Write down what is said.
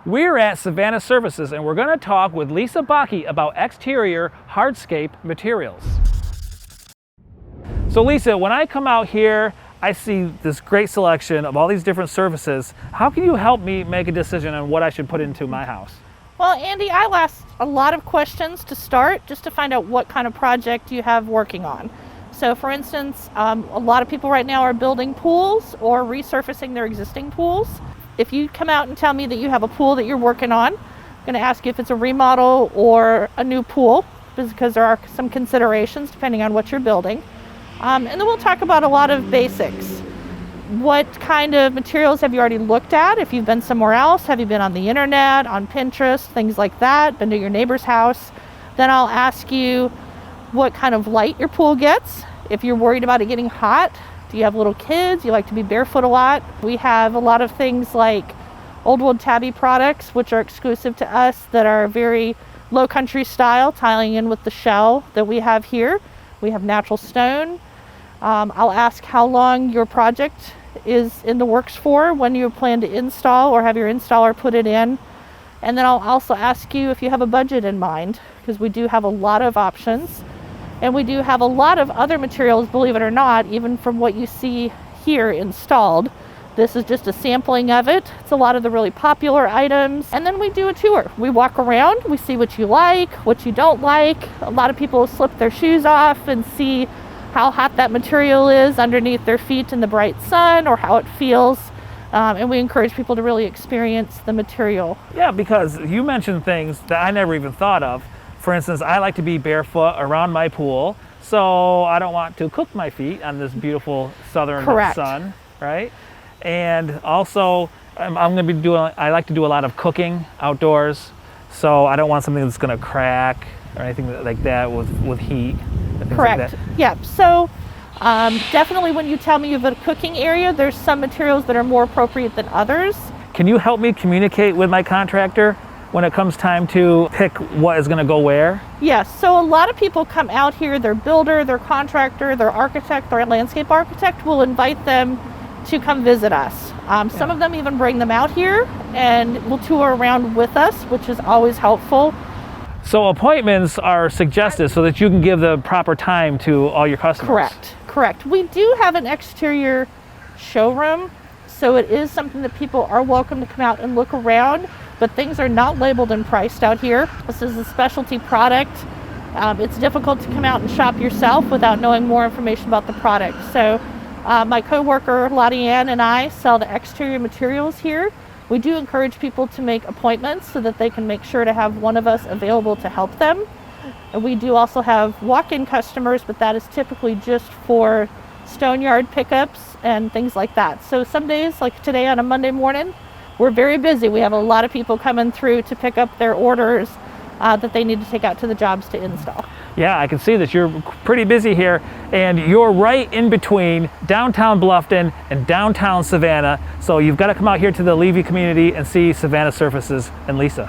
We're at Savannah Surfaces and we're going to talk with Lisa Bakke about exterior hardscape materials. So Lisa, when I come out here, I see this great selection of all these different surfaces. How can you help me make a decision on what I should put into my house? Well, Andy, I'll ask a lot of questions to start just to find out what kind of project you have working on. So for instance, a lot of people right now are building pools or resurfacing their existing pools. If you come out and tell me that you have a pool that you're working on, I'm going to ask you if it's a remodel or a new pool, because there are some considerations depending on what you're building. And then we'll talk about a lot of basics. What kind of materials have you already looked at? If you've been somewhere else, have you been on the internet, on Pinterest, things like that, been to your neighbor's house? Then I'll ask you what kind of light your pool gets. If you're worried about it getting hot, do you have little kids? You like to be barefoot a lot? We have a lot of things like old wood tabby products, which are exclusive to us, that are very low country style, tying in with the shell that we have here. We have natural stone. I'll ask how long your project is in the works for, when you plan to install or have your installer put it in. And then I'll also ask you if you have a budget in mind, because we do have a lot of options. And we do have a lot of other materials, believe it or not, even from what you see here installed. This is just a sampling of it. It's a lot of the really popular items. And then we do a tour. We walk around, we see what you like, what you don't like. A lot of people slip their shoes off and see how hot that material is underneath their feet in the bright sun, or how it feels. And we encourage people to really experience the material. Yeah, because you mentioned things that I never even thought of. For instance, I like to be barefoot around my pool, so I don't want to cook my feet on this beautiful southern sun, right? And also, I'm going to be I like to do a lot of cooking outdoors, so I don't want something that's going to crack or anything like that with heat. Correct. Like that. Yeah. So definitely, when you tell me you have a cooking area, there's some materials that are more appropriate than others. Can you help me communicate with my contractor when it comes time to pick what is going to go where? Yes, so a lot of people come out here, their builder, their contractor, their architect, their landscape architect will invite them to come visit us. Some of them even bring them out here and will tour around with us, which is always helpful. So appointments are suggested so that you can give the proper time to all your customers. Correct. We do have an exterior showroom, so it is something that people are welcome to come out and look around. But things are not labeled and priced out here. This is a specialty product. It's difficult to come out and shop yourself without knowing more information about the product. So my coworker Lottie Ann and I sell the exterior materials here. We do encourage people to make appointments so that they can make sure to have one of us available to help them. And we do also have walk-in customers, but that is typically just for stone yard pickups and things like that. So some days, like today on a Monday morning, we're very busy. We have a lot of people coming through to pick up their orders that they need to take out to the jobs to install. Yeah, I can see that you're pretty busy here, and you're right in between downtown Bluffton and downtown Savannah. So you've got to come out here to the Levy community and see Savannah Surfaces and Lisa.